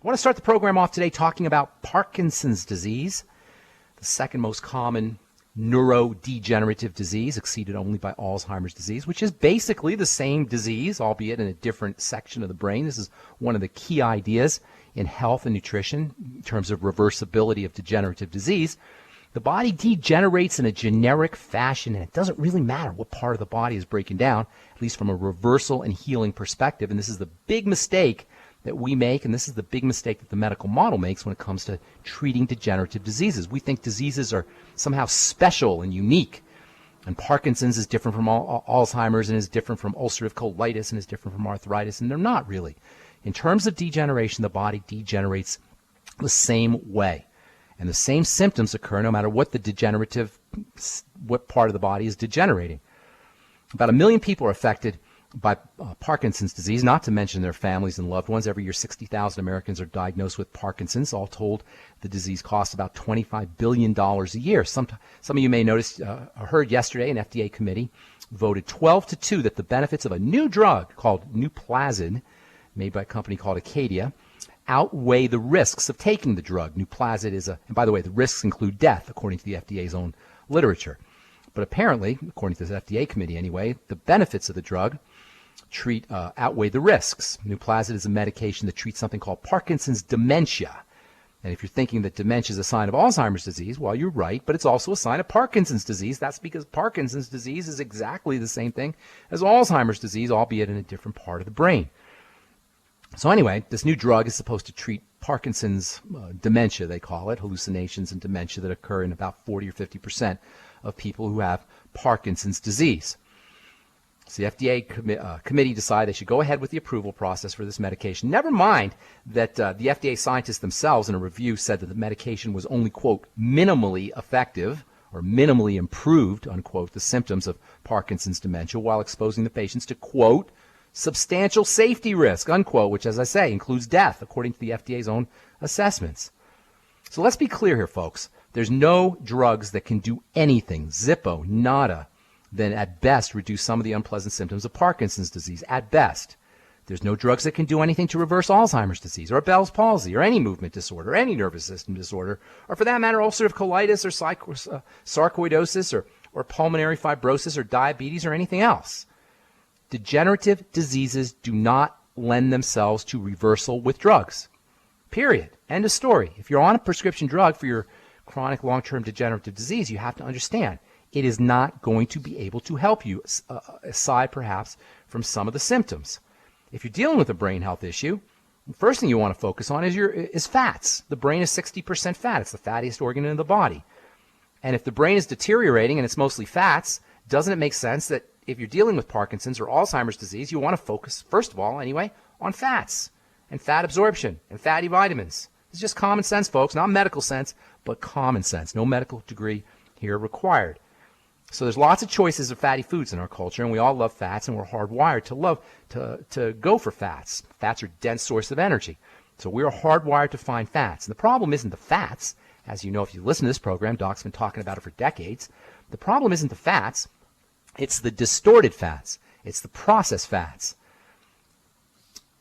I want to start the program off today talking about Parkinson's disease, the second most common neurodegenerative disease, exceeded only by Alzheimer's disease, which is basically the same disease, albeit in a different section of the brain. This is one of the key ideas in health and nutrition in terms of reversibility of degenerative disease. The body degenerates in a generic fashion, and it doesn't really matter what part of the body is breaking down, at least from a reversal and healing perspective. And this is the big mistake that we make, and this is the big mistake that the medical model makes when it comes to treating degenerative diseases. We think diseases are somehow special and unique, and Parkinson's is different from Alzheimer's, and is different from ulcerative colitis, and is different from arthritis, and they're not really. In terms of degeneration, the body degenerates the same way, and the same symptoms occur no matter what what part of the body is degenerating. About 1 million people are affected by Parkinson's disease, not to mention their families and loved ones. Every year, 60,000 Americans are diagnosed with Parkinson's. All told, the disease costs about $25 billion a year. Some of you may notice, heard yesterday, an FDA committee voted 12-2 that the benefits of a new drug called Nuplazid, made by a company called Acadia, outweigh the risks of taking the drug. Nuplazid and by the way, the risks include death, according to the FDA's own literature. But apparently, according to this FDA committee anyway, the benefits of the drug outweigh the risks. Nuplazid is a medication that treats something called Parkinson's dementia. And if you're thinking that dementia is a sign of Alzheimer's disease, well, you're right, but it's also a sign of Parkinson's disease. That's because Parkinson's disease is exactly the same thing as Alzheimer's disease, albeit in a different part of the brain. So anyway, this new drug is supposed to treat Parkinson's dementia, they call it, hallucinations and dementia that occur in about 40 or 50% of people who have Parkinson's disease. So the FDA committee decided they should go ahead with the approval process for this medication. Never mind that the FDA scientists themselves in a review said that the medication was only, quote, minimally effective or minimally improved, unquote, the symptoms of Parkinson's dementia while exposing the patients to, quote, substantial safety risk, unquote, which, as I say, includes death, according to the FDA's own assessments. So let's be clear here, folks. There's no drugs that can do anything, zippo, nada, than at best reduce some of the unpleasant symptoms of Parkinson's disease, at best. There's no drugs that can do anything to reverse Alzheimer's disease or Bell's palsy or any movement disorder, or any nervous system disorder, or for that matter, ulcerative colitis or sarcoidosis or pulmonary fibrosis or diabetes or anything else. Degenerative diseases do not lend themselves to reversal with drugs. Period. End of story. If you're on a prescription drug for your chronic long-term degenerative disease, you have to understand it is not going to be able to help you, aside perhaps from some of the symptoms. If you're dealing with a brain health issue, the first thing you want to focus on is fats. The brain is 60% fat. It's the fattiest organ in the body. And if the brain is deteriorating and it's mostly fats, doesn't it make sense that if you're dealing with Parkinson's or Alzheimer's disease, you want to focus, first of all, anyway, on fats and fat absorption and fatty vitamins? It's just common sense, folks, not medical sense, but common sense. No medical degree here required. So there's lots of choices of fatty foods in our culture, and we all love fats, and we're hardwired to go for fats. Fats are a dense source of energy. So we're hardwired to find fats. And the problem isn't the fats. As you know, if you listen to this program, Doc's been talking about it for decades. The problem isn't the fats. It's the distorted fats. It's the processed fats.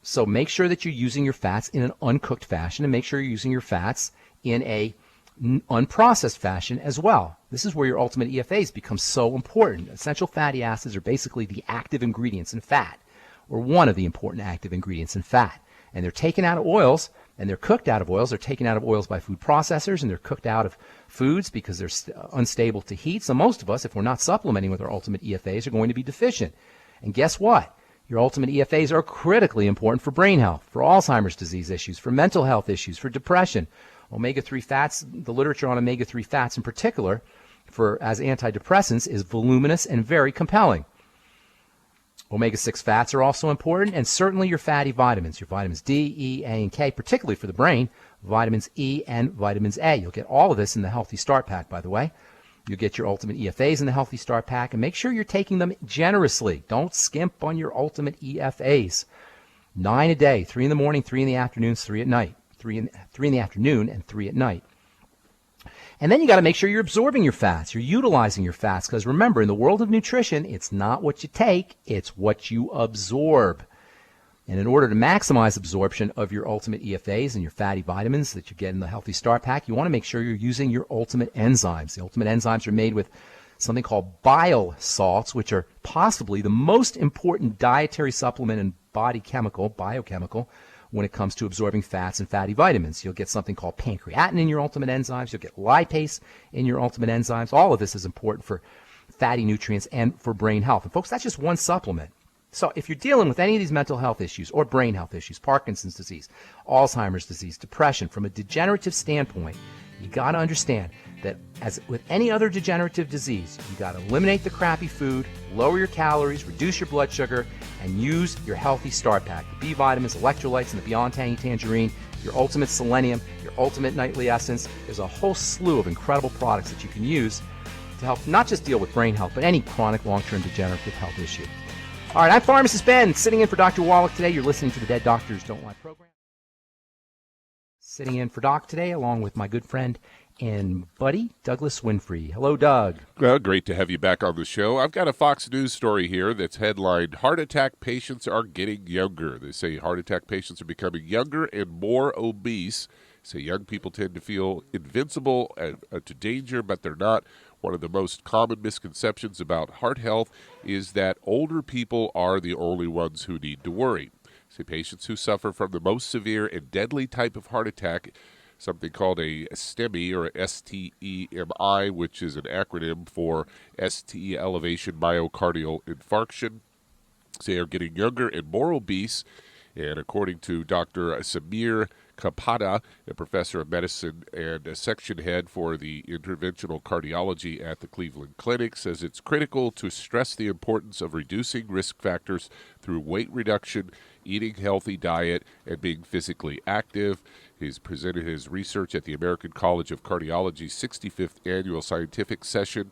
So make sure that you're using your fats in an uncooked fashion, and make sure you're using your fats in a unprocessed fashion as well. This is where your ultimate EFAs become so important. Essential fatty acids are basically the active ingredients in fat, or one of the important active ingredients in fat. And they're taken out of oils, and they're cooked out of oils. They're taken out of oils by food processors, and they're cooked out of foods because they're unstable to heat. So most of us, if we're not supplementing with our ultimate EFAs, are going to be deficient. And guess what? Your ultimate EFAs are critically important for brain health, for Alzheimer's disease issues, for mental health issues, for depression. Omega-3 fats, the literature on omega-3 fats in particular, as antidepressants, is voluminous and very compelling. Omega-6 fats are also important, and certainly your fatty vitamins, your vitamins D, E, A, and K, particularly for the brain, vitamins E and vitamins A. You'll get all of this in the Healthy Start Pack, by the way. You'll get your ultimate EFAs in the Healthy Start Pack, and make sure you're taking them generously. Don't skimp on your ultimate EFAs. 9 a day, 3 in the morning, 3 in the afternoon, 3 at night. 3 in the afternoon and 3 at night. And then you got to make sure you're absorbing your fats, you're utilizing your fats, because remember, in the world of nutrition, it's not what you take, it's what you absorb. And in order to maximize absorption of your ultimate EFAs and your fatty vitamins that you get in the Healthy Start Pack, you want to make sure you're using your ultimate enzymes. The ultimate enzymes are made with something called bile salts, which are possibly the most important dietary supplement and biochemical, when it comes to absorbing fats and fatty vitamins. You'll get something called pancreatin in your ultimate enzymes. You'll get lipase in your ultimate enzymes. All of this is important for fatty nutrients and for brain health. And folks, that's just one supplement. So if you're dealing with any of these mental health issues or brain health issues, Parkinson's disease, Alzheimer's disease, depression, from a degenerative standpoint, you got to understand that as with any other degenerative disease, you got to eliminate the crappy food, lower your calories, reduce your blood sugar, and use your Healthy Start Pack. The B vitamins, electrolytes, and the Beyond Tangy Tangerine, your ultimate selenium, your ultimate nightly essence. There's a whole slew of incredible products that you can use to help not just deal with brain health, but any chronic long-term degenerative health issue. All right, I'm Pharmacist Ben, sitting in for Dr. Wallach today. You're listening to the Dead Doctors Don't Lie program. Sitting in for Doc today, along with my good friend and buddy, Douglas Winfrey. Hello, Doug. Well, great to have you back on the show. I've got a Fox News story here that's headlined, "Heart Attack Patients Are Getting Younger." They say heart attack patients are becoming younger and more obese. Say young people tend to feel invincible to danger, but they're not. One of the most common misconceptions about heart health is that older people are the only ones who need to worry. Say patients who suffer from the most severe and deadly type of heart attack, something called a STEMI or STEMI, which is an acronym for ST elevation myocardial infarction. They are getting younger and more obese. And according to Dr. Samir Kapada, a professor of medicine and a section head for the interventional cardiology at the Cleveland Clinic, says it's critical to stress the importance of reducing risk factors through weight reduction, eating healthy diet, and being physically active. He's presented his research at the American College of Cardiology's 65th annual scientific session.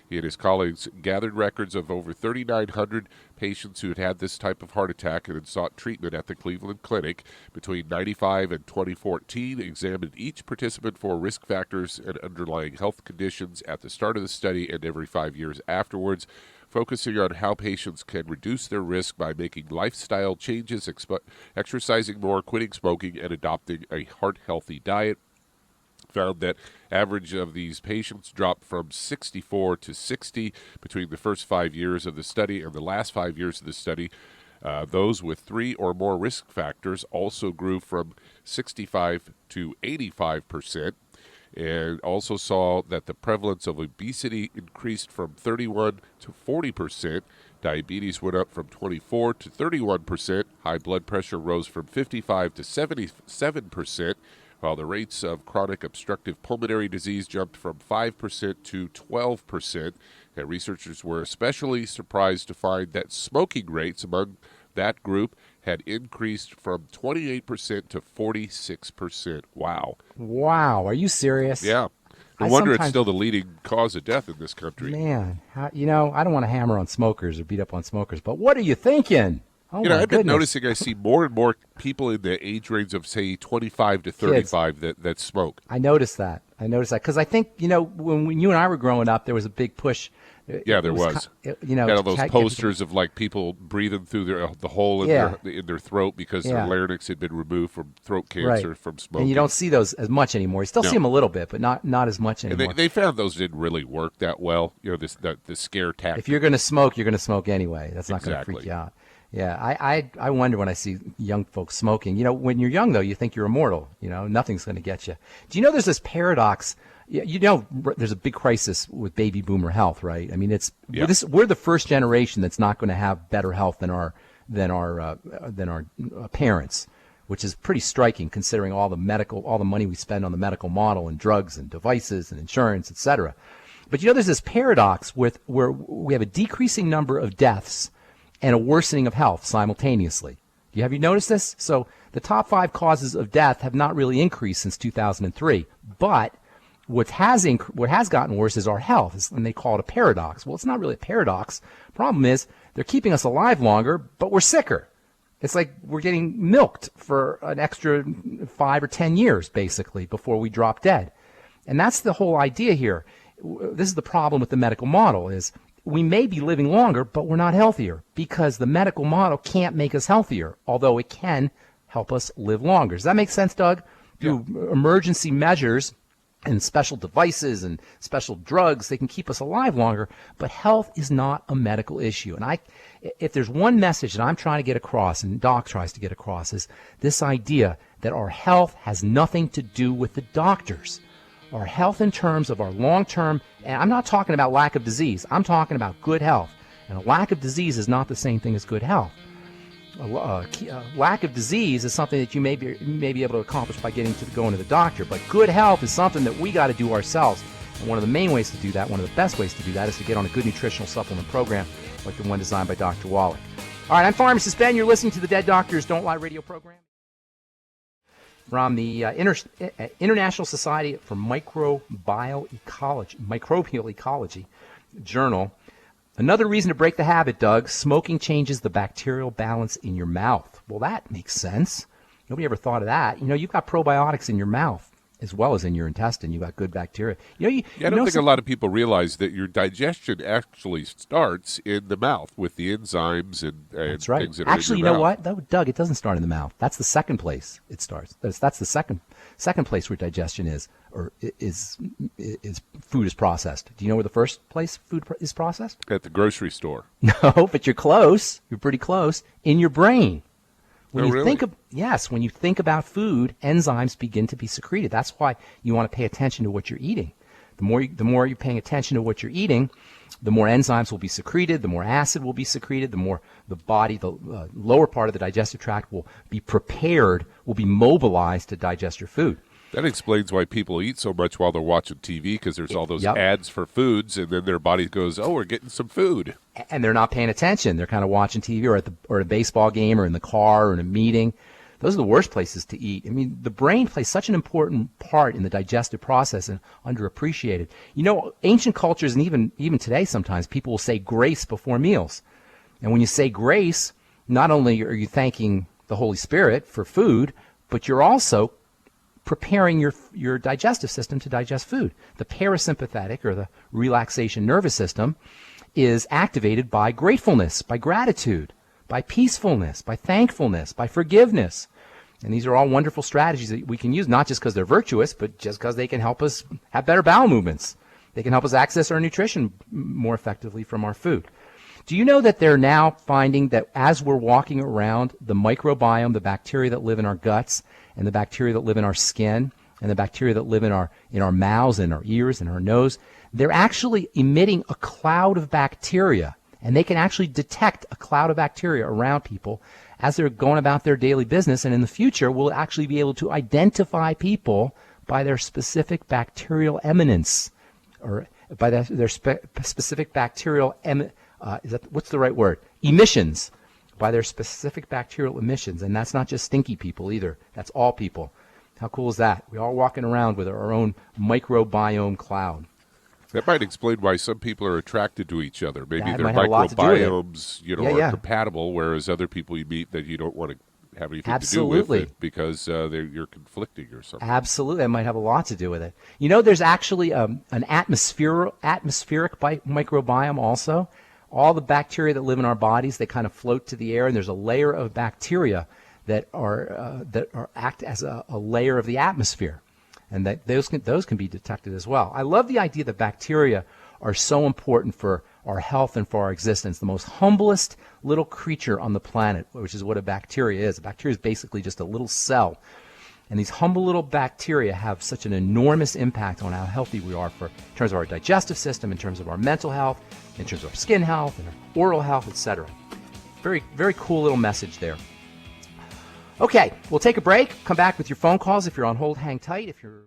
He and his colleagues gathered records of over 3,900 patients who had this type of heart attack and had sought treatment at the Cleveland Clinic. Between 1995 and 2014, examined each participant for risk factors and underlying health conditions at the start of the study and every 5 years afterwards, focusing on how patients can reduce their risk by making lifestyle changes, exercising more, quitting smoking, and adopting a heart-healthy diet. Found that average of these patients dropped from 64 to 60 between the first 5 years of the study and the last 5 years of the study. Those with 3 or more risk factors also grew from 65 to 85%, and also saw that the prevalence of obesity increased from 31 to 40%. Diabetes went up from 24 to 31%. High blood pressure rose from 55 to 77%. While the rates of chronic obstructive pulmonary disease jumped from 5% to 12%. And researchers were especially surprised to find that smoking rates among that group had increased from 28% to 46%. Wow. Wow, are you serious? Yeah. No wonder it's still the leading cause of death in this country. Man, I don't want to hammer on smokers or beat up on smokers, but what are you thinking? Oh, I've been noticing I see more and more people in the age range of, say, 25 to 35 that smoke. I noticed that because I think, when you and I were growing up, there was a big push. Yeah, there was. All those posters of like people breathing through the hole in their throat because their larynx had been removed from throat cancer from smoking. And you don't see those as much anymore. You still see them a little bit, but not as much anymore. And they found those didn't really work that well. The scare tactic. If you're going to smoke, you're going to smoke anyway. That's not going to freak you out. Yeah, I wonder when I see young folks smoking. When you're young, though, you think you're immortal. Nothing's going to get you. Do you know there's this paradox? There's a big crisis with baby boomer health, right? I mean, we're the first generation that's not going to have better health than our parents, which is pretty striking considering all the money we spend on the medical model and drugs and devices and insurance, et cetera. But there's this paradox where we have a decreasing number of deaths and a worsening of health simultaneously. Have you noticed this? So the top 5 causes of death have not really increased since 2003, but what has gotten worse is our health, and they call it a paradox. Well, it's not really a paradox. Problem is they're keeping us alive longer, but we're sicker. It's like we're getting milked for an extra 5 or 10 years, basically, before we drop dead. And that's the whole idea here. This is the problem with the medical model is we may be living longer, but we're not healthier because the medical model can't make us healthier, although it can help us live longer. Does that make sense, Doug? Through emergency measures and special devices and special drugs, they can keep us alive longer, but health is not a medical issue. And if there's one message that I'm trying to get across, and Doc tries to get across, is this idea that our health has nothing to do with the doctors. Our health in terms of our long-term, and I'm not talking about lack of disease, I'm talking about good health. And a lack of disease is not the same thing as good health. A lack of disease is something that you may be able to accomplish by going to the doctor, but good health is something that we got to do ourselves. And one of the main ways to do that, one of the best ways to do that, is to get on a good nutritional supplement program like the one designed by Dr. Wallach. All right, I'm Pharmacist Ben. You're listening to the Dead Doctors Don't Lie radio program from the International Society for Microbial Ecology Journal. Another reason to break the habit, Doug, smoking changes the bacterial balance in your mouth. Well, that makes sense. Nobody ever thought of that. You've got probiotics in your mouth as well as in your intestine. You've got good bacteria. I don't think a lot of people realize that your digestion actually starts in the mouth with the enzymes and that's right. Things that Actually, are in you your know mouth. what? Doug, it doesn't start in the mouth. That's the second place it starts. That's the second place where digestion is food is processed. Do you know where the first place food is processed? At the grocery store. No, but you're close. You're pretty close. In your brain. When you really? When you think about food, enzymes begin to be secreted. That's why you want to pay attention to what you're eating. The more you're paying attention to what you're eating, the more enzymes will be secreted, the more acid will be secreted, the more the body, the lower part of the digestive tract will be prepared, will be mobilized to digest your food. That explains why people eat so much while they're watching TV, because there's all those ads for foods, and then their body goes, "Oh, we're getting some food." And they're not paying attention. They're kind of watching TV or at a baseball game or in the car or in a meeting. Those are the worst places to eat. I mean, the brain plays such an important part in the digestive process and underappreciated. Ancient cultures and even today sometimes people will say grace before meals. And when you say grace, not only are you thanking the Holy Spirit for food, but you're also preparing your digestive system to digest food. The parasympathetic, or the relaxation nervous system, is activated by gratefulness, by gratitude, by peacefulness, by thankfulness, by forgiveness. And these are all wonderful strategies that we can use, not just because they're virtuous, but just because they can help us have better bowel movements. They can help us access our nutrition more effectively from our food. Do you know that they're now finding that as we're walking around, the microbiome, the bacteria that live in our guts, and the bacteria that live in our skin, and the bacteria that live in our mouths and our ears and our nose, they're actually emitting a cloud of bacteria, and they can actually detect a cloud of bacteria around people as they're going about their daily business, and in the future we'll actually be able to identify people by their specific bacterial eminence, or by their specific bacterial what's the right word? Emissions. By their specific bacterial emissions. And that's not just stinky people either. That's all people. How cool is that? We're all walking around with our own microbiome cloud. That might explain why some people are attracted to each other. Maybe That their might have a lot to do with it. microbiomes, are compatible, whereas other people you meet that you don't want to have anything to do with it because you're conflicting or something. Absolutely. That might have a lot to do with it. There's actually an atmospheric microbiome also. All the bacteria that live in our bodies, they kind of float to the air, and there's a layer of bacteria that act as a layer of the atmosphere, and that those can be detected as well. I love the idea that bacteria are so important for our health and for our existence. The most humblest little creature on the planet, which is what a bacteria is. A bacteria is basically just a little cell. And these humble little bacteria have such an enormous impact on how healthy we are in terms of our digestive system, in terms of our mental health, in terms of our skin health and our oral health, etc. Very, very cool little message there. Okay, we'll take a break. Come back with your phone calls. If you're on hold, hang tight. If you're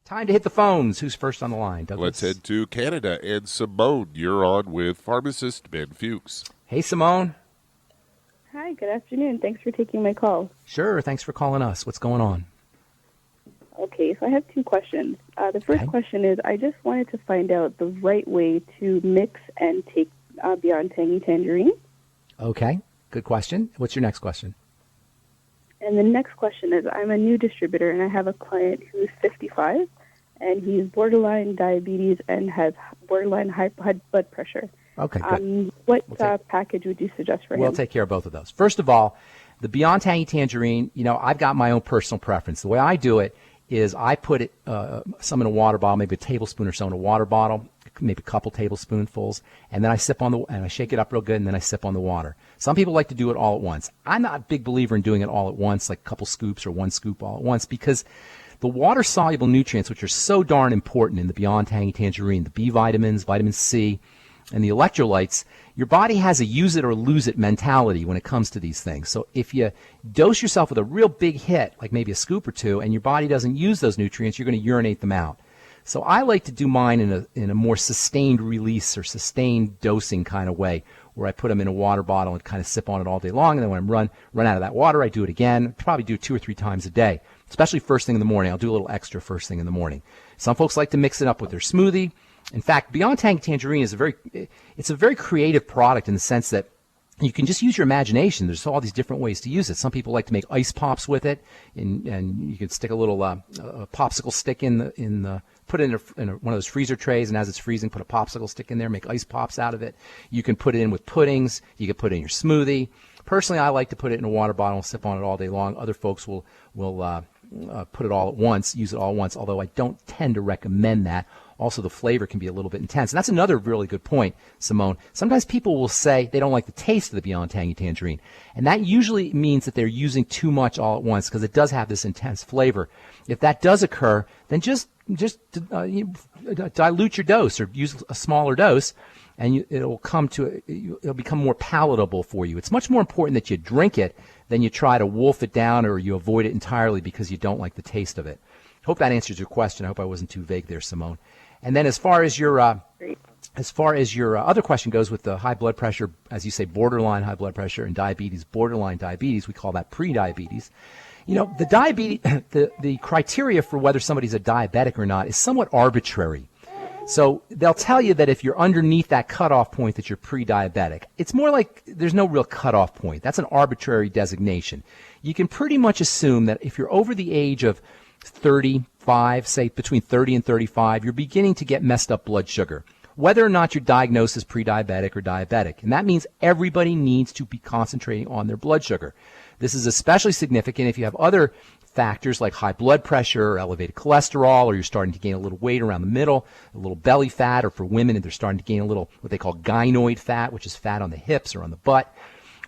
time to hit the phones. Who's first on the line, Douglas? Let's head to Canada. And Simone, you're on with Pharmacist Ben Fuchs. Hey, Simone. Hi, good afternoon. Thanks for taking my call. Sure, thanks for calling us. What's going on? Okay, so I have two questions. The first question is, I just wanted to find out the right way to mix and take Beyond Tangy Tangerine. Okay, good question. What's your next question? And the next question is, I'm a new distributor, and I have a client who's 55, and he's borderline diabetes and has borderline high blood pressure. Okay, good. What package would you suggest for him? We'll take care of both of those. First of all, the Beyond Tangy Tangerine, I've got my own personal preference. The way I do it is I put it some in a water bottle, maybe a tablespoon or so in a water bottle, maybe a couple tablespoonfuls, and then I I shake it up real good, and then I sip on the water. Some people like to do it all at once. I'm not a big believer in doing it all at once, like a couple scoops or one scoop all at once, because the water-soluble nutrients, which are so darn important in the Beyond Tangy Tangerine, the B vitamins, vitamin C, and the electrolytes, your body has a use it or lose it mentality when it comes to these things. So if you dose yourself with a real big hit, like maybe a scoop or two, and your body doesn't use those nutrients, you're going to urinate them out. So I like to do mine in a more sustained release or sustained dosing kind of way, where I put them in a water bottle and kind of sip on it all day long. And then when I run out of that water, I do it again. Probably do it 2 or 3 times a day, especially first thing in the morning. I'll do a little extra first thing in the morning. Some folks like to mix it up with their smoothie. In fact, Beyond Tangy Tangerine is a very creative product in the sense that you can just use your imagination. There's all these different ways to use it. Some people like to make ice pops with it, and you can stick a little a popsicle stick put it in one of those freezer trays, and as it's freezing, put a popsicle stick in there, make ice pops out of it. You can put it in with puddings. You can put it in your smoothie. Personally, I like to put it in a water bottle and sip on it all day long. Other folks will put it all at once, use it all at once, although I don't tend to recommend that. Also, the flavor can be a little bit intense. And that's another really good point, Simone. Sometimes people will say they don't like the taste of the Beyond Tangy Tangerine. And that usually means that they're using too much all at once, because it does have this intense flavor. If that does occur, then just dilute your dose or use a smaller dose, and it'll become more palatable for you. It's much more important that you drink it than you try to wolf it down or you avoid it entirely because you don't like the taste of it. Hope that answers your question. I hope I wasn't too vague there, Simone. And then as far as your other question goes with the high blood pressure, as you say, borderline high blood pressure, and diabetes, borderline diabetes, we call that pre-diabetes. The diabetes, the criteria for whether somebody's a diabetic or not is somewhat arbitrary. So they'll tell you that if you're underneath that cutoff point that you're pre-diabetic. It's more like there's no real cutoff point. That's an arbitrary designation. You can pretty much assume that if you're over the age of 35, say between 30 and 35, you're beginning to get messed up blood sugar, whether or not you're diagnosed as pre-diabetic or diabetic. And that means everybody needs to be concentrating on their blood sugar. This is especially significant if you have other factors like high blood pressure or elevated cholesterol, or you're starting to gain a little weight around the middle, a little belly fat, or for women, they're starting to gain a little what they call gynoid fat, which is fat on the hips or on the butt.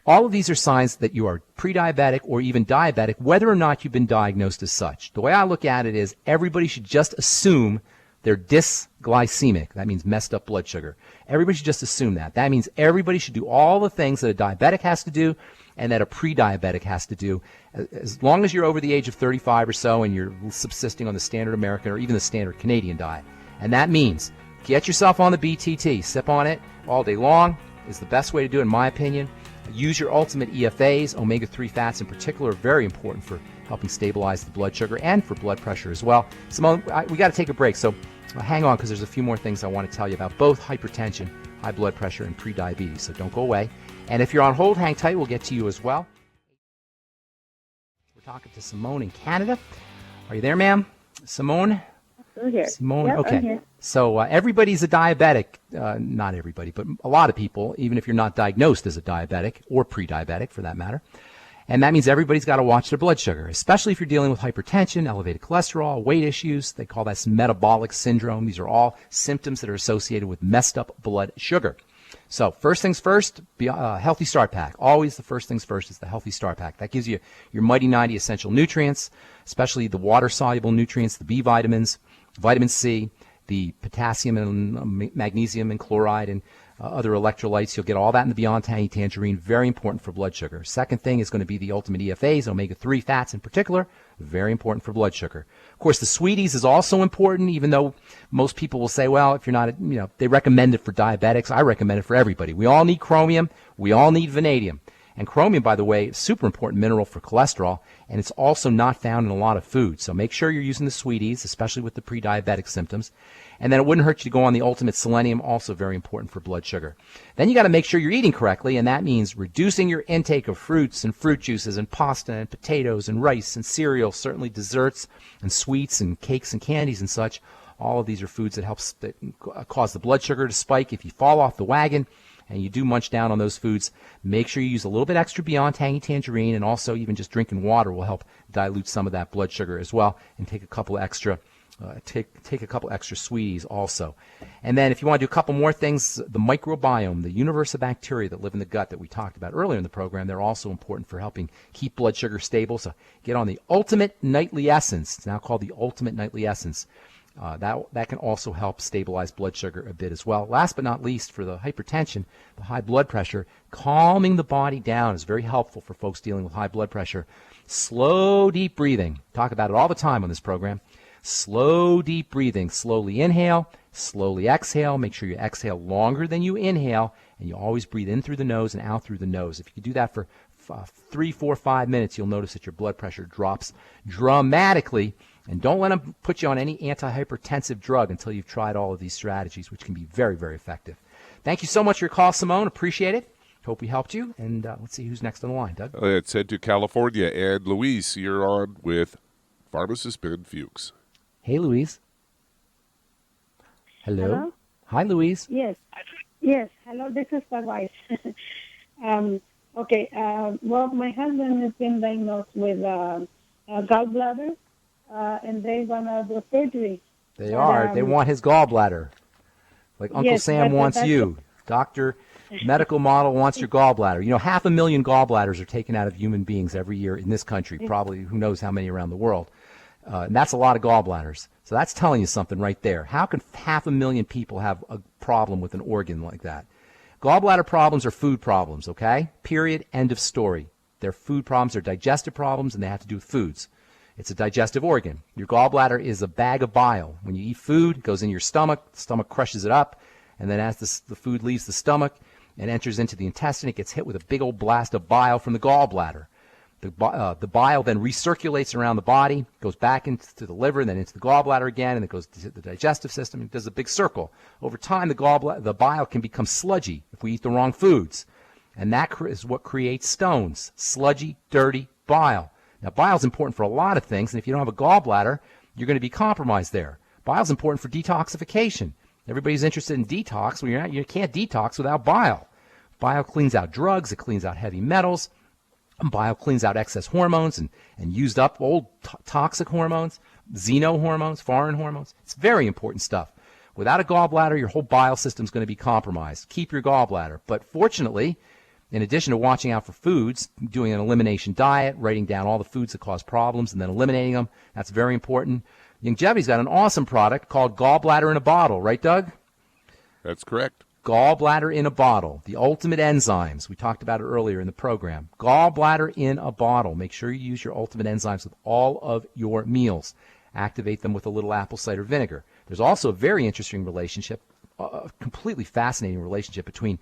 All of these are signs that you are pre-diabetic or even diabetic, whether or not you've been diagnosed as such. The way I look at it is everybody should just assume they're dysglycemic. That means messed up blood sugar. Everybody should just assume that. That means everybody should do all the things that a diabetic has to do and that a pre-diabetic has to do. As long as you're over the age of 35 or so and you're subsisting on the standard American or even the standard Canadian diet. And that means get yourself on the BTT. Sip on it all day long is the best way to do it, in my opinion. Use your ultimate EFAs. Omega-3 fats in particular are very important for helping stabilize the blood sugar and for blood pressure as well. Simone, we got to take a break, so hang on because there's a few more things I want to tell you about both hypertension, high blood pressure, and prediabetes, so don't go away. And if you're on hold, hang tight. We'll get to you as well. We're talking to Simone in Canada. Are you there, ma'am? Simone? I'm here. Simone, yep, okay. I'm here. So everybody's a diabetic. Not everybody, but a lot of people, even if you're not diagnosed as a diabetic or pre-diabetic for that matter. And that means everybody's got to watch their blood sugar, especially if you're dealing with hypertension, elevated cholesterol, weight issues. They call that metabolic syndrome. These are all symptoms that are associated with messed up blood sugar. So first things first, healthy start pack. Always the first things first is the healthy start pack. That gives you your Mighty 90 essential nutrients, especially the water-soluble nutrients, the B vitamins, vitamin C, the potassium and magnesium and chloride and other electrolytes. You'll get all that in the Beyond Tangy Tangerine. Very important for blood sugar. Second thing is going to be the ultimate EFAs, omega-3 fats in particular. Very important for blood sugar. Of course, the sweeties is also important, even though most people will say, well, if you're not, they recommend it for diabetics. I recommend it for everybody. We all need chromium. We all need vanadium. And chromium, by the way, is a super important mineral for cholesterol, and it's also not found in a lot of foods. So make sure you're using the sweeties, especially with the pre-diabetic symptoms. And then it wouldn't hurt you to go on the ultimate selenium, also very important for blood sugar. Then you got to make sure you're eating correctly, and that means reducing your intake of fruits and fruit juices and pasta and potatoes and rice and cereal, certainly desserts and sweets and cakes and candies and such. All of these are foods that cause the blood sugar to spike. If you fall off the wagon and you do munch down on those foods, make sure you use a little bit extra Beyond Tangy Tangerine, and also even just drinking water will help dilute some of that blood sugar as well, and take a couple extra take a couple extra sweeties also. And then if you want to do a couple more things, the microbiome, the universe of bacteria that live in the gut that we talked about earlier in the program, they're also important for helping keep blood sugar stable. So get on the Ultimate Nightly Essence. It's now called the Ultimate Nightly Essence. That can also help stabilize blood sugar a bit as well. Last but not least, for the hypertension, the high blood pressure, calming the body down is very helpful for folks dealing with high blood pressure. Slow, deep breathing. Talk about it all the time on this program. Slow, deep breathing. Slowly inhale, slowly exhale. Make sure you exhale longer than you inhale, and you always breathe in through the nose and out through the nose. If you do that for 3, 4, 5 minutes, you'll notice that your blood pressure drops dramatically. And don't let them put you on any antihypertensive drug until you've tried all of these strategies, which can be very, very effective. Thank you so much for your call, Simone. Appreciate it. Hope we helped you. And let's see who's next on the line. Doug? Let's head to California. And Luis, you're on with Pharmacist Ben Fuchs. Hey, Louise. Hello? Hi, Louise. Yes. Hello, this is my wife. Okay. Well, my husband has been diagnosed with gallbladder, and they're going to do surgery. They are. They want his gallbladder. Like Uncle Sam wants you. Doctor, medical model wants your gallbladder. 500,000 gallbladders are taken out of human beings every year in this country, probably who knows how many around the world. And that's a lot of gallbladders. So that's telling you something right there. How can 500,000 people have a problem with an organ like that? Gallbladder problems are food problems, okay? Period. End of story. They're food problems, they're digestive problems, and they have to do with foods. It's a digestive organ. Your gallbladder is a bag of bile. When you eat food, it goes in your stomach. The stomach crushes it up, and then as the food leaves the stomach and enters into the intestine, it gets hit with a big old blast of bile from the gallbladder. The bile then recirculates around the body, goes back into the liver, and then into the gallbladder again, and it goes to the digestive system. It does a big circle. Over time, the bile can become sludgy if we eat the wrong foods. And that is what creates stones. Sludgy, dirty bile. Now, bile is important for a lot of things, and if you don't have a gallbladder, you're going to be compromised there. Bile is important for detoxification. Everybody's interested in detox. Well, you can't detox without bile. Bile cleans out drugs. It cleans out heavy metals. Bile cleans out excess hormones and used up old toxic hormones, xenohormones, foreign hormones. It's very important stuff. Without a gallbladder, your whole bile system is going to be compromised. Keep your gallbladder. But fortunately, in addition to watching out for foods, doing an elimination diet, writing down all the foods that cause problems and then eliminating them, that's very important. Longevity's got an awesome product called Gallbladder in a Bottle, right, Doug? That's correct. Gallbladder in a Bottle, the ultimate enzymes. We talked about it earlier in the program. Gallbladder in a bottle. Make sure you use your ultimate enzymes with all of your meals. Activate them with a little apple cider vinegar. There's also a very interesting relationship, a completely fascinating relationship between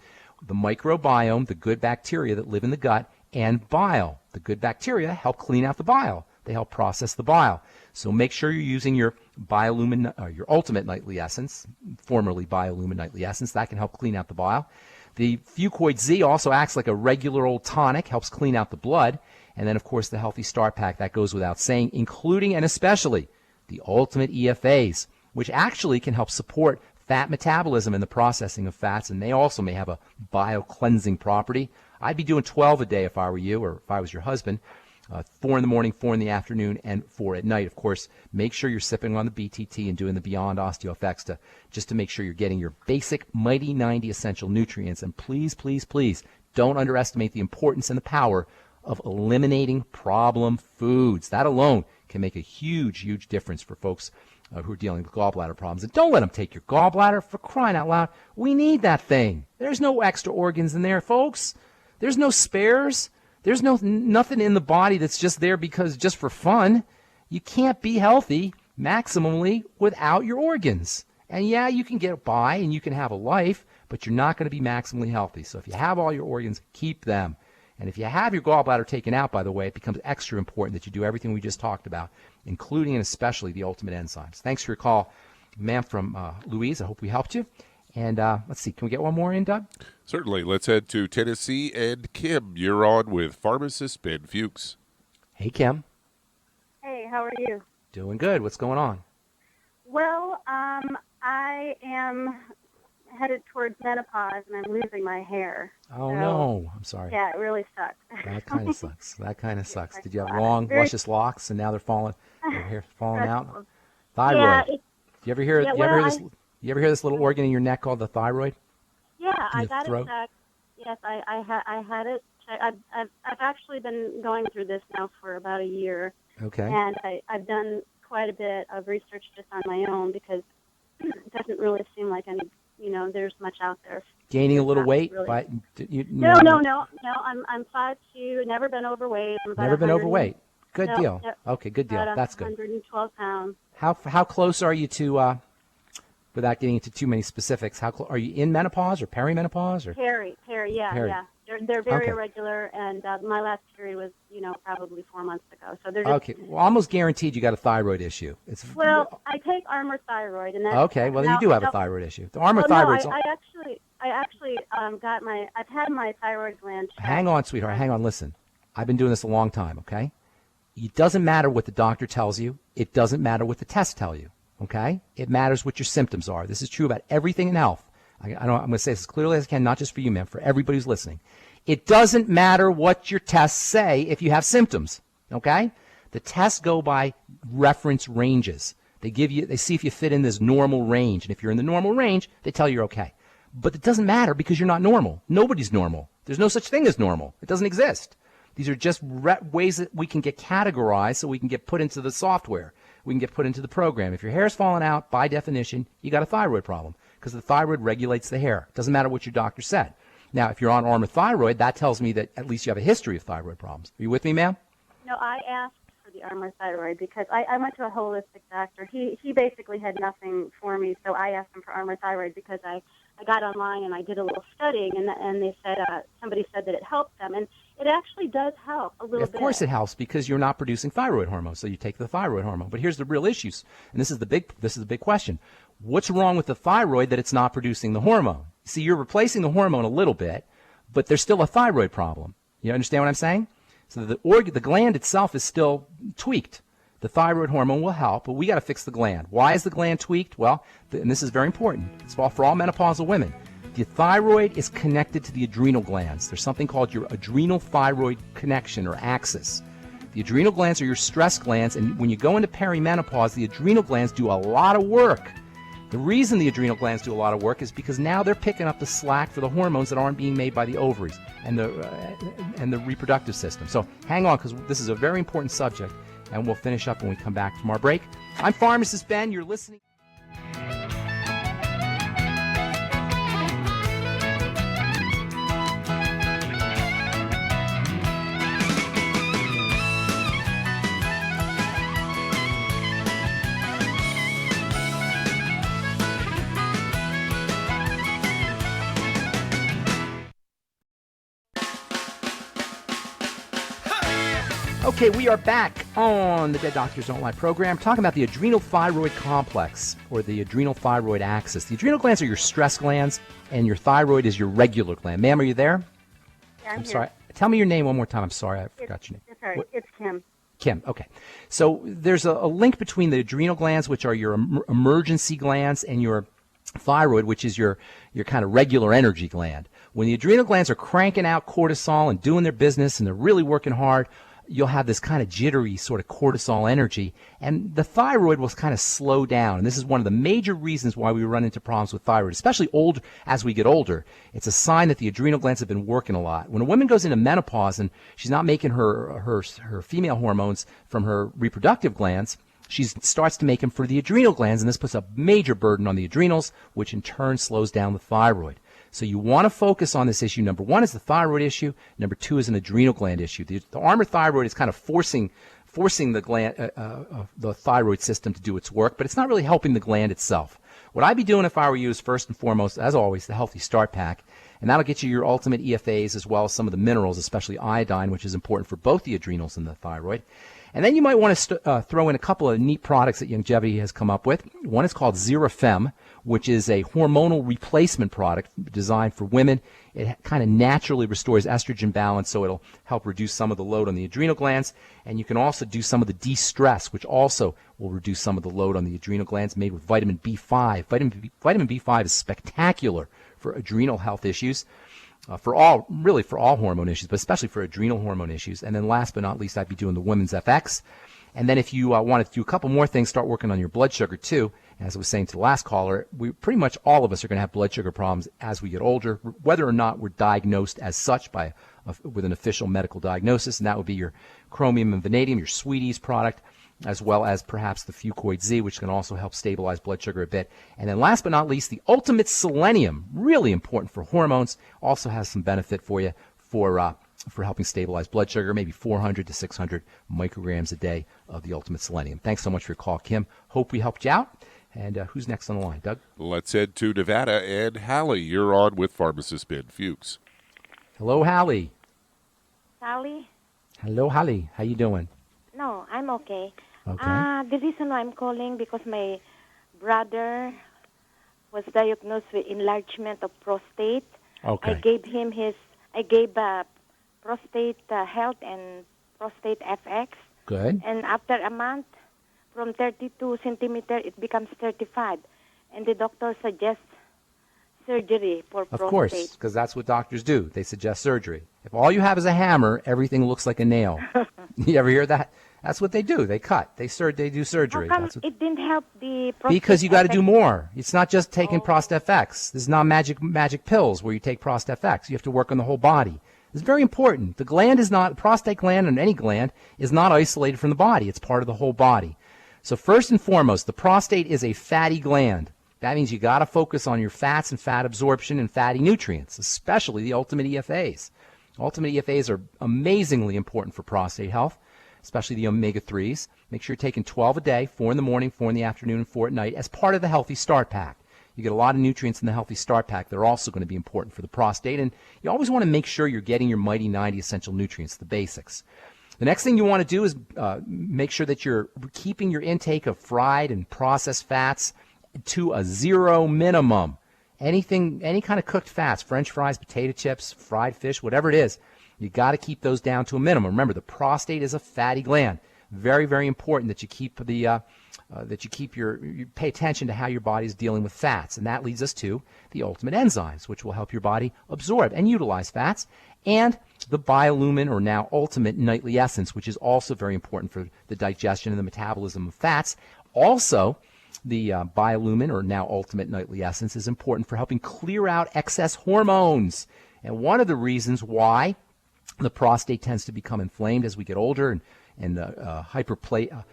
the microbiome, the good bacteria that live in the gut, and bile. The good bacteria help clean out the bile. They help process the bile. So make sure you're using your your Ultimate Nightly Essence, formerly Biolumin Nightly Essence. That can help clean out the bile. The Fucoid Z also acts like a regular old tonic, helps clean out the blood. And then, of course, the Healthy Start Pack, that goes without saying, including and especially the Ultimate EFAs, which actually can help support fat metabolism and the processing of fats, and they also may have a bio-cleansing property. I'd be doing 12 a day if I were you, or if I was your husband. 4 in the morning, 4 in the afternoon, and 4 at night. Of course, make sure you're sipping on the BTT and doing the Beyond OsteoFX just to make sure you're getting your basic Mighty 90 essential nutrients. And please, please, please don't underestimate the importance and the power of eliminating problem foods. That alone can make a huge, huge difference for folks who are dealing with gallbladder problems. And don't let them take your gallbladder, for crying out loud. We need that thing. There's no extra organs in there, folks. There's no spares. There's nothing in the body that's just there because just for fun. You can't be healthy maximally without your organs. And yeah, you can get by and you can have a life, but you're not going to be maximally healthy. So if you have all your organs, keep them. And if you have your gallbladder taken out, by the way, it becomes extra important that you do everything we just talked about, including and especially the ultimate enzymes. Thanks for your call, ma'am, from Louise. I hope we helped you. And let's see, can we get one more in, Doug? Certainly. Let's head to Tennessee. And Kim, you're on with Pharmacist Ben Fuchs. Hey, Kim. Hey, how are you? Doing good. What's going on? Well, I am headed towards menopause, and I'm losing my hair. Oh, no. I'm sorry. Yeah, it really sucks. That kind of sucks. That kind of sucks. Did you have long, luscious locks, and now they're falling, your hair's falling out? Thyroid. Yeah, Do you ever hear? You ever hear this little organ in your neck called the thyroid? Yeah, I your got throat? it checked. Yes, I had it checked. I've actually been going through this now for about a year. Okay. And I've done quite a bit of research just on my own because it doesn't really seem like there's much out there. Gaining a little weight? Really. No. I'm 5'2", never been overweight. Never been overweight. Good deal. No, Okay, good deal. That's good. 112 pounds. How close are you to, without getting into too many specifics, are you in menopause or perimenopause? Or? Peri, yeah, Peri. yeah. They're very Okay. irregular, and my last period was, probably 4 months ago. So they're just, Okay, well, almost guaranteed you got a thyroid issue. Well, I take Armour thyroid, and that's Okay, well, then you do have a thyroid issue. The Armour well, thyroid's... No, I actually I've had my thyroid gland checked. Hang on, sweetheart. Hang on. Listen, I've been doing this a long time, okay? It doesn't matter what the doctor tells you. It doesn't matter what the tests tell you, okay? It matters what your symptoms are. This is true about everything in health. I'm going to say this as clearly as I can, not just for you, ma'am, for everybody who's listening. It doesn't matter what your tests say if you have symptoms, okay? The tests go by reference ranges. They see if you fit in this normal range. And if you're in the normal range, they tell you you're okay. But it doesn't matter because you're not normal. Nobody's normal. There's no such thing as normal. It doesn't exist. These are just ways that we can get categorized so we can get put into the software. We can get put into the program. If your hair's falling out, by definition, you got a thyroid problem because the thyroid regulates the hair. It doesn't matter what your doctor said. Now, if you're on Armour thyroid, that tells me that at least you have a history of thyroid problems. Are you with me, ma'am? No, I asked for the Armour thyroid because I went to a holistic doctor. He basically had nothing for me, so I asked him for Armour thyroid because I got online and I did a little studying, and they said somebody said that it helped them, and it actually does help a little bit. Of course it helps because you're not producing thyroid hormone, so you take the thyroid hormone. But here's the real issues, and this is the big question. What's wrong with the thyroid that it's not producing the hormone? See, you're replacing the hormone a little bit, but there's still a thyroid problem. You understand what I'm saying? So the gland itself is still tweaked. The thyroid hormone will help, but we got to fix the gland. Why is the gland tweaked? Well, and this is very important. It's for all menopausal women. The thyroid is connected to the adrenal glands. There's something called your adrenal thyroid connection or axis. The adrenal glands are your stress glands, and when you go into perimenopause, the adrenal glands do a lot of work. The reason the adrenal glands do a lot of work is because now they're picking up the slack for the hormones that aren't being made by the ovaries and the reproductive system. So hang on, because this is a very important subject, and we'll finish up when we come back from our break. I'm Pharmacist Ben. You're listening. Okay, we are back on the Dead Doctors Don't Lie program talking about the adrenal thyroid complex or the adrenal thyroid axis. The adrenal glands are your stress glands and your thyroid is your regular gland. Ma'am, are you there? Yeah, I'm here. Sorry. Tell me your name one more time. I'm sorry, I forgot your name. It's all right. It's Kim. Kim, okay. So there's a link between the adrenal glands, which are your emergency glands, and your thyroid, which is your kind of regular energy gland. When the adrenal glands are cranking out cortisol and doing their business and they're really working hard, you'll have this kind of jittery sort of cortisol energy, and the thyroid will kind of slow down. And this is one of the major reasons why we run into problems with thyroid, especially as we get older. It's a sign that the adrenal glands have been working a lot. When a woman goes into menopause and she's not making her female hormones from her reproductive glands, she starts to make them for the adrenal glands, and this puts a major burden on the adrenals, which in turn slows down the thyroid. So you want to focus on this issue. Number one is the thyroid issue. Number two is an adrenal gland issue. The armor thyroid is kind of forcing the gland, the thyroid system to do its work, but it's not really helping the gland itself. What I'd be doing if I were you is first and foremost, as always, the Healthy Start Pack, and that'll get you your ultimate EFAs as well as some of the minerals, especially iodine, which is important for both the adrenals and the thyroid. And then you might want to throw in a couple of neat products that Youngevity has come up with. One is called Zerafem, which is a hormonal replacement product designed for women. It kind of naturally restores estrogen balance, so it'll help reduce some of the load on the adrenal glands. And you can also do some of the de-stress, which also will reduce some of the load on the adrenal glands, made with vitamin B5. Vitamin B5 is spectacular for adrenal health issues. For all hormone issues, but especially for adrenal hormone issues. And then last but not least, I'd be doing the Women's FX. And then if you want to do a couple more things, start working on your blood sugar too. As I was saying to the last caller, pretty much all of us are going to have blood sugar problems as we get older, whether or not we're diagnosed as such with an official medical diagnosis. And that would be your chromium and vanadium, your Sweeties product, as well as perhaps the Fucoid Z, which can also help stabilize blood sugar a bit. And then last but not least, the ultimate selenium, really important for hormones, also has some benefit for you for helping stabilize blood sugar, maybe 400 to 600 micrograms a day of the ultimate selenium. Thanks so much for your call, Kim. Hope we helped you out. And who's next on the line, Doug? Let's head to Nevada. And Hallie, you're on with Pharmacist Ben Fuchs. Hello, Hallie. Sally? Hello, Hallie. How you doing? No, I'm okay. Okay. The reason why I'm calling because my brother was diagnosed with enlargement of prostate. Okay. I gave prostate health and prostate FX. Good. And after a month, from 32 centimeter, it becomes 35. And the doctor suggests surgery for prostate. Of course, because that's what doctors do. They suggest surgery. If all you have is a hammer, everything looks like a nail. You ever hear that? That's what they do. They cut. They do surgery. How come it didn't help the prostate? Because you got to do FX? more. It's not just taking ProstFX. This is not magic pills where you take ProstFX. You have to work on the whole body. It's very important. The prostate gland and any gland is not isolated from the body. It's part of the whole body. So first and foremost, the prostate is a fatty gland. That means you got to focus on your fats and fat absorption and fatty nutrients, especially the ultimate EFAs. Ultimate EFAs are amazingly important for prostate health, especially the omega-3s. Make sure you're taking 12 a day, 4 in the morning, 4 in the afternoon, and 4 at night as part of the Healthy Start Pack. You get a lot of nutrients in the Healthy Start Pack. They're also going to be important for the prostate. And you always want to make sure you're getting your Mighty 90 essential nutrients, the basics. The next thing you want to do is make sure that you're keeping your intake of fried and processed fats to a zero minimum. Any kind of cooked fats, French fries, potato chips, fried fish, whatever it is, you got to keep those down to a minimum. Remember, the prostate is a fatty gland. Very, very important that you keep you pay attention to how your body is dealing with fats, and that leads us to the ultimate enzymes, which will help your body absorb and utilize fats, and the biolumin, or now ultimate nightly essence, which is also very important for the digestion and the metabolism of fats. Also, the biolumin, or now ultimate nightly essence, is important for helping clear out excess hormones. And one of the reasons why the prostate tends to become inflamed as we get older and hypertrophic,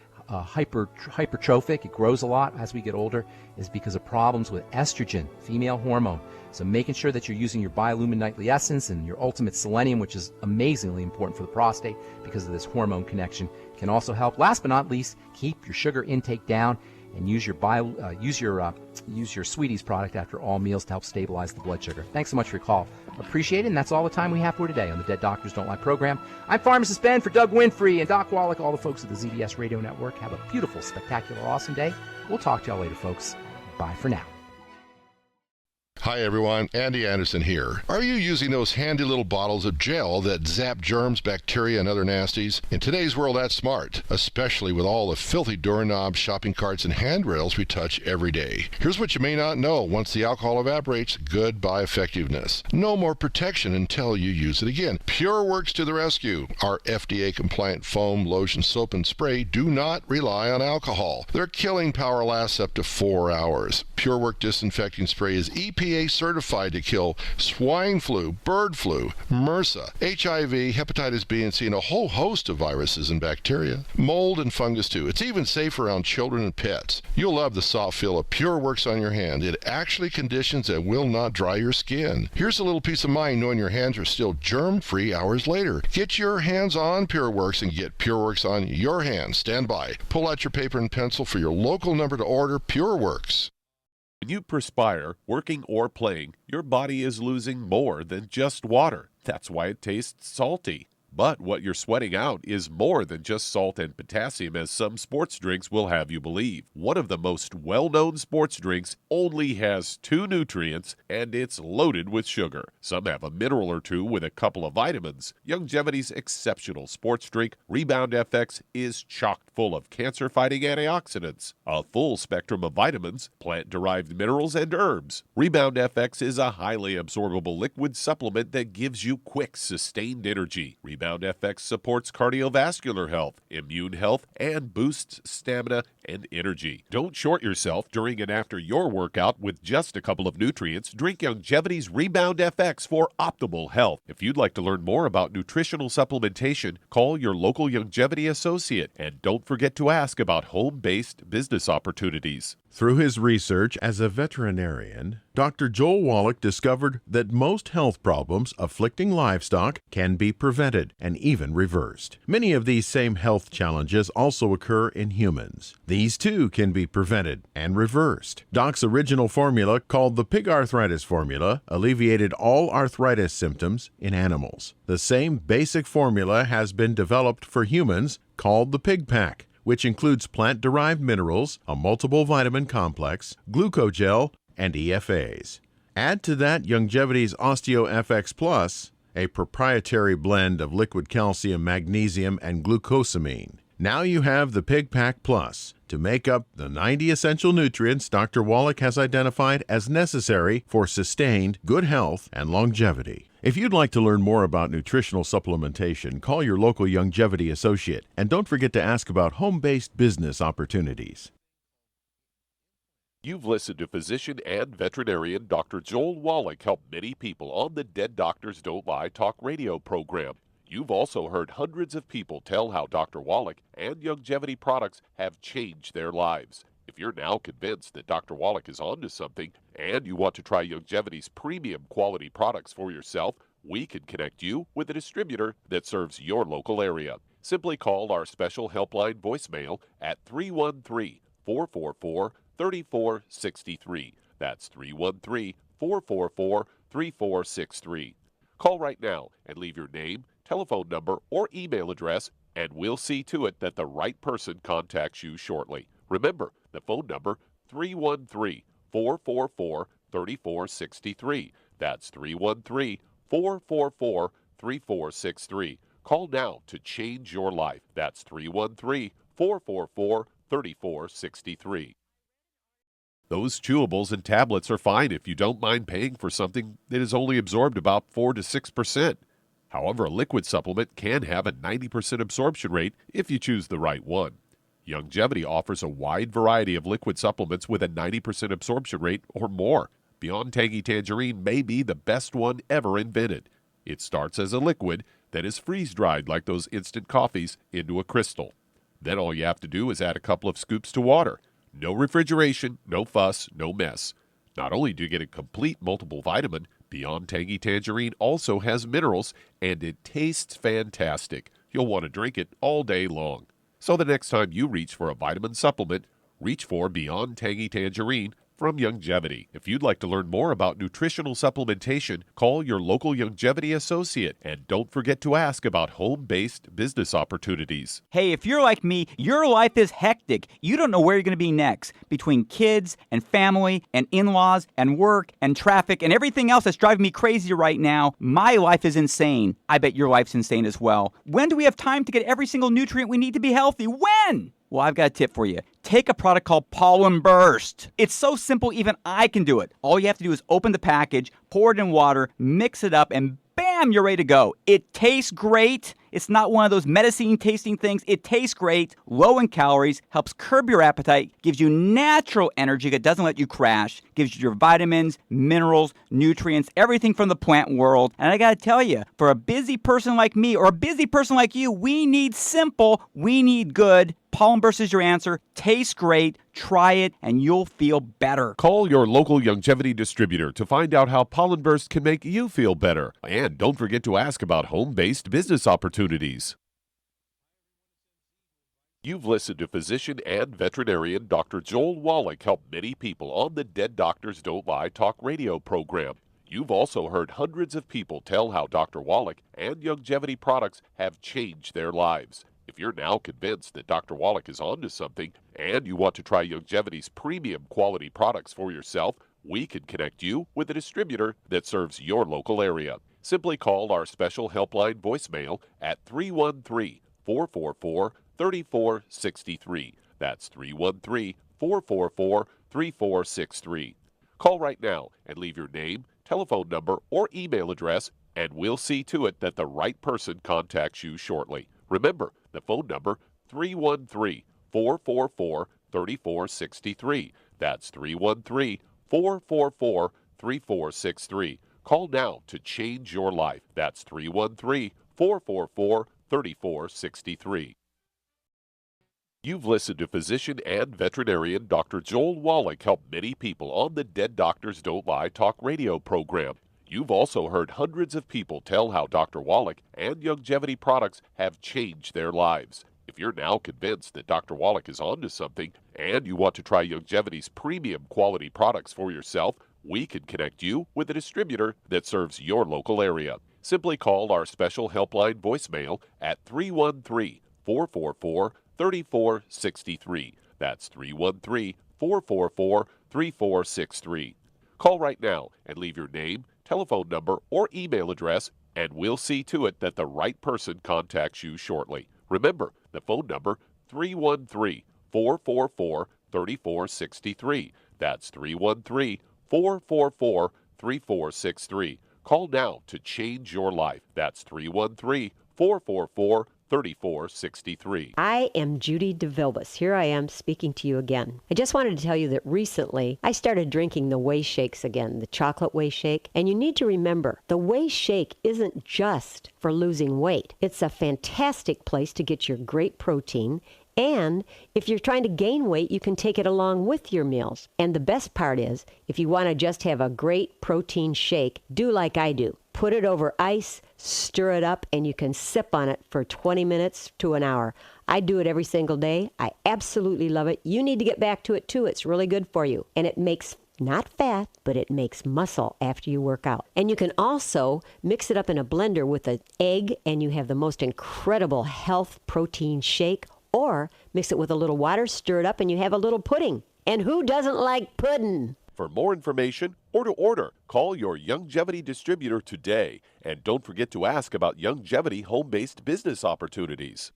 it grows a lot as we get older, is because of problems with estrogen, female hormone. So making sure that you're using your biolumin nightly essence and your ultimate selenium, which is amazingly important for the prostate because of this hormone connection, can also help. Last but not least, keep your sugar intake down and use your Sweeties product after all meals to help stabilize the blood sugar. Thanks so much for your call. Appreciate it, and that's all the time we have for today on the Dead Doctors Don't Lie program. I'm Pharmacist Ben for Doug Winfrey and Doc Wallach, all the folks at the ZBS Radio Network. Have a beautiful, spectacular, awesome day. We'll talk to y'all later, folks. Bye for now. Hi everyone, Andy Anderson here. Are you using those handy little bottles of gel that zap germs, bacteria, and other nasties? In today's world, that's smart, especially with all the filthy doorknobs, shopping carts, and handrails we touch every day. Here's what you may not know. Once the alcohol evaporates, goodbye effectiveness. No more protection until you use it again. PureWorks to the rescue. Our FDA-compliant foam, lotion, soap, and spray do not rely on alcohol. Their killing power lasts up to 4 hours. PureWorks disinfecting spray is EPA certified to kill swine flu, bird flu, MRSA, HIV, hepatitis B and C, and a whole host of viruses and bacteria. Mold and fungus too. It's even safe around children and pets. You'll love the soft feel of PureWorks on your hand. It actually conditions and will not dry your skin. Here's a little peace of mind knowing your hands are still germ-free hours later. Get your hands on PureWorks and get PureWorks on your hands. Stand by. Pull out your paper and pencil for your local number to order. PureWorks. When you perspire, working or playing, your body is losing more than just water. That's why it tastes salty. But what you're sweating out is more than just salt and potassium, as some sports drinks will have you believe. One of the most well-known sports drinks only has 2 nutrients, and it's loaded with sugar. Some have a mineral or 2 with a couple of vitamins. Youngevity's exceptional sports drink, Rebound FX, is chock full of cancer-fighting antioxidants, a full spectrum of vitamins, plant-derived minerals, and herbs. Rebound FX is a highly absorbable liquid supplement that gives you quick, sustained energy. Rebound FX supports cardiovascular health, immune health, and boosts stamina and energy. Don't short yourself during and after your workout with just a couple of nutrients. Drink Youngevity's Rebound FX for optimal health. If you'd like to learn more about nutritional supplementation, call your local Youngevity associate, and don't forget to ask about home-based business opportunities. Through his research as a veterinarian, Dr. Joel Wallach discovered that most health problems afflicting livestock can be prevented and even reversed. Many of these same health challenges also occur in humans. These too can be prevented and reversed. Doc's original formula, called the pig arthritis formula, alleviated all arthritis symptoms in animals. The same basic formula has been developed for humans, called the Pig Pack, which includes plant-derived minerals, a multiple vitamin complex, glucogel, and EFAs. Add to that Youngevity's OsteoFX Plus, a proprietary blend of liquid calcium, magnesium, and glucosamine. Now you have the Pig Pack Plus to make up the 90 essential nutrients Dr. Wallach has identified as necessary for sustained good health and longevity. If you'd like to learn more about nutritional supplementation, call your local Youngevity associate, and don't forget to ask about home-based business opportunities. You've listened to physician and veterinarian Dr. Joel Wallach help many people on the Dead Doctors Don't Lie talk radio program. You've also heard hundreds of people tell how Dr. Wallach and Youngevity products have changed their lives. If you're now convinced that Dr. Wallach is onto something and you want to try Youngevity's premium quality products for yourself, we can connect you with a distributor that serves your local area. Simply call our special helpline voicemail at 313-444-3463. That's 313-444-3463. Call right now and leave your name, telephone number, or email address, and we'll see to it that the right person contacts you shortly. Remember, the phone number, 313-444-3463. That's 313-444-3463. Call now to change your life. That's 313-444-3463. Those chewables and tablets are fine if you don't mind paying for something that is only absorbed about 4 to 6%. However, a liquid supplement can have a 90% absorption rate if you choose the right one. Youngevity offers a wide variety of liquid supplements with a 90% absorption rate or more. Beyond Tangy Tangerine may be the best one ever invented. It starts as a liquid that is freeze-dried like those instant coffees into a crystal. Then all you have to do is add a couple of scoops to water. No refrigeration, no fuss, no mess. Not only do you get a complete multiple vitamin, Beyond Tangy Tangerine also has minerals, and it tastes fantastic. You'll want to drink it all day long. So the next time you reach for a vitamin supplement, reach for Beyond Tangy Tangerine from Youngevity. If you'd like to learn more about nutritional supplementation, call your local Youngevity associate, and don't forget to ask about home-based business opportunities. Hey, if you're like me, your life is hectic. You don't know where you're going to be next. Between kids and family and in-laws and work and traffic and everything else that's driving me crazy right now, my life is insane. I bet your life's insane as well. When do we have time to get every single nutrient we need to be healthy? When? Well, I've got a tip for you. Take a product called Pollen Burst. It's so simple, even I can do it. All you have to do is open the package, pour it in water, mix it up, and bam, you're ready to go. It tastes great. It's not one of those medicine tasting things. It tastes great, low in calories, helps curb your appetite, gives you natural energy that doesn't let you crash, gives you your vitamins, minerals, nutrients, everything from the plant world. And I gotta tell you, for a busy person like me or a busy person like you, we need simple, we need good. Pollen Burst is your answer. Tastes great. Try it, and you'll feel better. Call your local Youngevity distributor to find out how Pollen Burst can make you feel better. And don't forget to ask about home-based business opportunities. You've listened to physician and veterinarian Dr. Joel Wallach help many people on the Dead Doctors Don't Lie talk radio program. You've also heard hundreds of people tell how Dr. Wallach and Youngevity products have changed their lives. If you're now convinced that Dr. Wallach is onto something and you want to try Youngevity's premium quality products for yourself, we can connect you with a distributor that serves your local area. Simply call our special helpline voicemail at 313-444-3463. That's 313-444-3463. Call right now and leave your name, telephone number, or email address, and we'll see to it that the right person contacts you shortly. Remember, the phone number, 313-444-3463. That's 313-444-3463. Call now to change your life. That's 313-444-3463. You've listened to physician and veterinarian Dr. Joel Wallach help many people on the Dead Doctors Don't Lie talk radio program. You've also heard hundreds of people tell how Dr. Wallach and Youngevity products have changed their lives. If you're now convinced that Dr. Wallach is onto something and you want to try Youngevity's premium quality products for yourself, we can connect you with a distributor that serves your local area. Simply call our special helpline voicemail at 313-444-3463. That's 313-444-3463. Call right now and leave your name, telephone number, or email address, and we'll see to it that the right person contacts you shortly. Remember, the phone number, 313-444-3463. That's 313-444-3463. Call now to change your life. That's 313-444-3463. I am Judy DeVilbus. Here I am speaking to you again. I just wanted to tell you that recently I started drinking the Whey Shakes again, the chocolate Whey Shake. And you need to remember, the Whey Shake isn't just for losing weight. It's a fantastic place to get your great protein. And if you're trying to gain weight, you can take it along with your meals. And the best part is, if you want to just have a great protein shake, do like I do. Put it over ice, stir it up, and you can sip on it for 20 minutes to an hour. I do it every single day. I absolutely love it. You need to get back to it too. It's really good for you. And it makes not fat, but it makes muscle after you work out. And you can also mix it up in a blender with an egg, and you have the most incredible health protein shake. Or mix it with a little water, stir it up, and you have a little pudding. And who doesn't like pudding? For more information or to order, call your Youngevity distributor today. And don't forget to ask about Youngevity home-based business opportunities.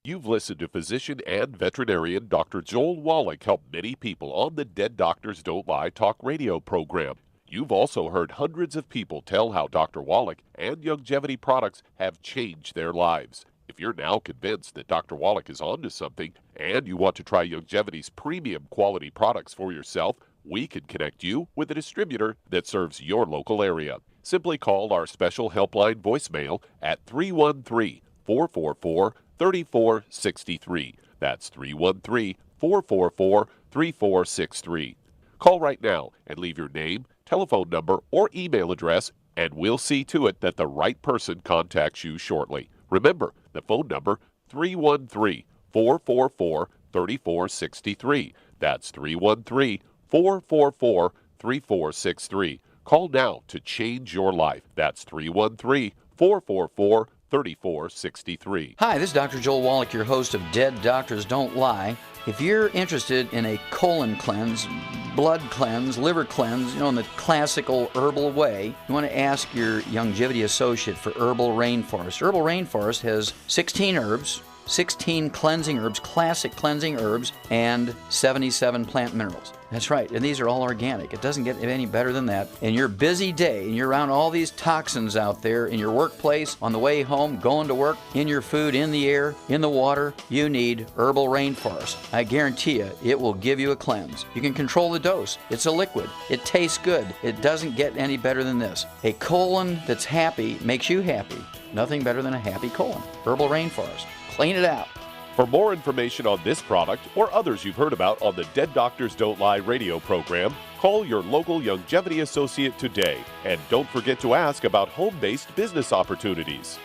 You've listened to physician and veterinarian Dr. Joel Wallach help many people on the Dead Doctors Don't Lie talk radio program. You've also heard hundreds of people tell how Dr. Wallach and Youngevity products have changed their lives. If you're now convinced that Dr. Wallach is onto something and you want to try Youngevity's premium quality products for yourself, we can connect you with a distributor that serves your local area. Simply call our special helpline voicemail at 313-444-3463. That's 313-444-3463. Call right now and leave your name, telephone number, or email address, and we'll see to it that the right person contacts you shortly. Remember, the phone number, 313-444-3463. That's 313-444-3463. Call now to change your life. That's 313-444-3463. Hi, this is Dr. Joel Wallach, your host of Dead Doctors Don't Lie. If you're interested in a colon cleanse, blood cleanse, liver cleanse, in the classical herbal way, you want to ask your Longevity associate for Herbal Rainforest. Herbal Rainforest has 16 herbs, 16 cleansing herbs, classic cleansing herbs, and 77 plant minerals. That's right, and these are all organic. It doesn't get any better than that. In your busy day, and you're around all these toxins out there in your workplace, on the way home, going to work, in your food, in the air, in the water, you need Herbal Rainforest. I guarantee you, it will give you a cleanse. You can control the dose. It's a liquid. It tastes good. It doesn't get any better than this. A colon that's happy makes you happy. Nothing better than a happy colon. Herbal Rainforest. Clean it out. For more information on this product or others you've heard about on the Dead Doctors Don't Lie radio program, call your local Longevity associate today. And don't forget to ask about home-based business opportunities.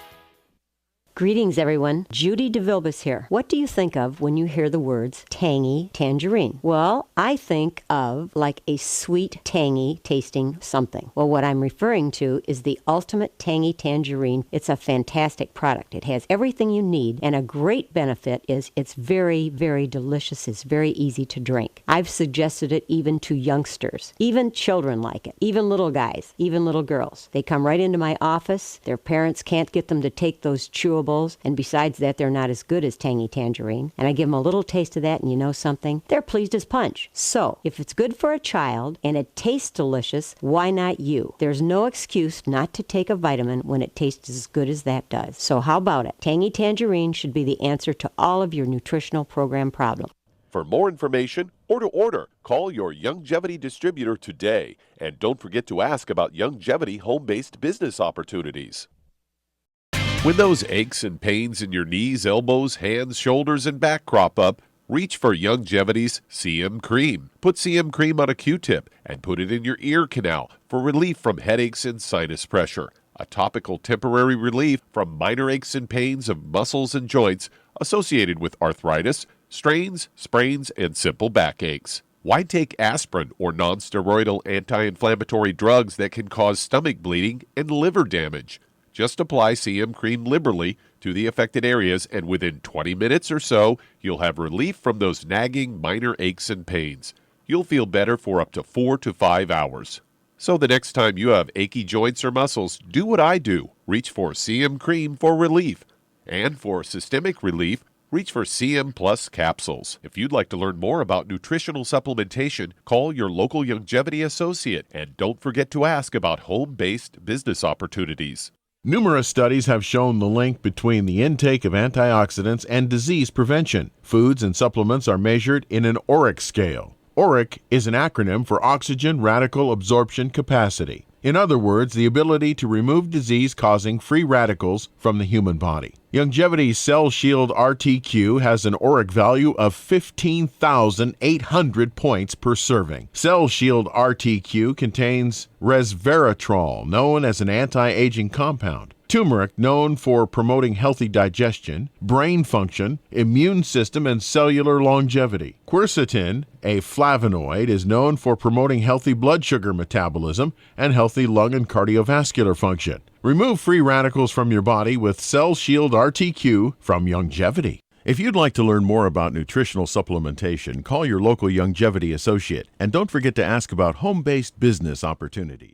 Greetings, everyone. Judy DeVilbus here. What do you think of when you hear the words tangy tangerine? Well, I think of like a sweet, tangy tasting something. Well, what I'm referring to is the Ultimate Tangy Tangerine. It's a fantastic product. It has everything you need, and a great benefit is it's very, very delicious. It's very easy to drink. I've suggested it even to youngsters. Even children like it. Even little guys. Even little girls. They come right into my office. Their parents can't get them to take those chewables. And besides that, they're not as good as Tangy Tangerine. And I give them a little taste of that, and you know something? They're pleased as punch. So, if it's good for a child and it tastes delicious, why not you? There's no excuse not to take a vitamin when it tastes as good as that does. So how about it? Tangy Tangerine should be the answer to all of your nutritional program problems. For more information or to order, call your Longevity distributor today. And don't forget to ask about Longevity home-based business opportunities. When those aches and pains in your knees, elbows, hands, shoulders, and back crop up, reach for Longevity's CM Cream. Put CM Cream on a Q-tip and put it in your ear canal for relief from headaches and sinus pressure. A topical temporary relief from minor aches and pains of muscles and joints associated with arthritis, strains, sprains, and simple backaches. Why take aspirin or non-steroidal anti-inflammatory drugs that can cause stomach bleeding and liver damage? Just apply CM Cream liberally to the affected areas, and within 20 minutes or so, you'll have relief from those nagging minor aches and pains. You'll feel better for up to 4 to 5 hours. So the next time you have achy joints or muscles, do what I do. Reach for CM Cream for relief. And for systemic relief, reach for CM Plus capsules. If you'd like to learn more about nutritional supplementation, call your local Longevity associate. And don't forget to ask about home-based business opportunities. Numerous studies have shown the link between the intake of antioxidants and disease prevention. Foods and supplements are measured in an ORAC scale. ORAC is an acronym for Oxygen Radical Absorption Capacity. In other words, the ability to remove disease-causing free radicals from the human body. Longevity's Cell Shield RTQ has an ORAC value of 15,800 points per serving. Cell Shield RTQ contains resveratrol, known as an anti-aging compound, turmeric, known for promoting healthy digestion, brain function, immune system, and cellular longevity. Quercetin, a flavonoid, is known for promoting healthy blood sugar metabolism and healthy lung and cardiovascular function. Remove free radicals from your body with Cell Shield RTQ from Longevity. If you'd like to learn more about nutritional supplementation, call your local Longevity associate. And don't forget to ask about home-based business opportunities.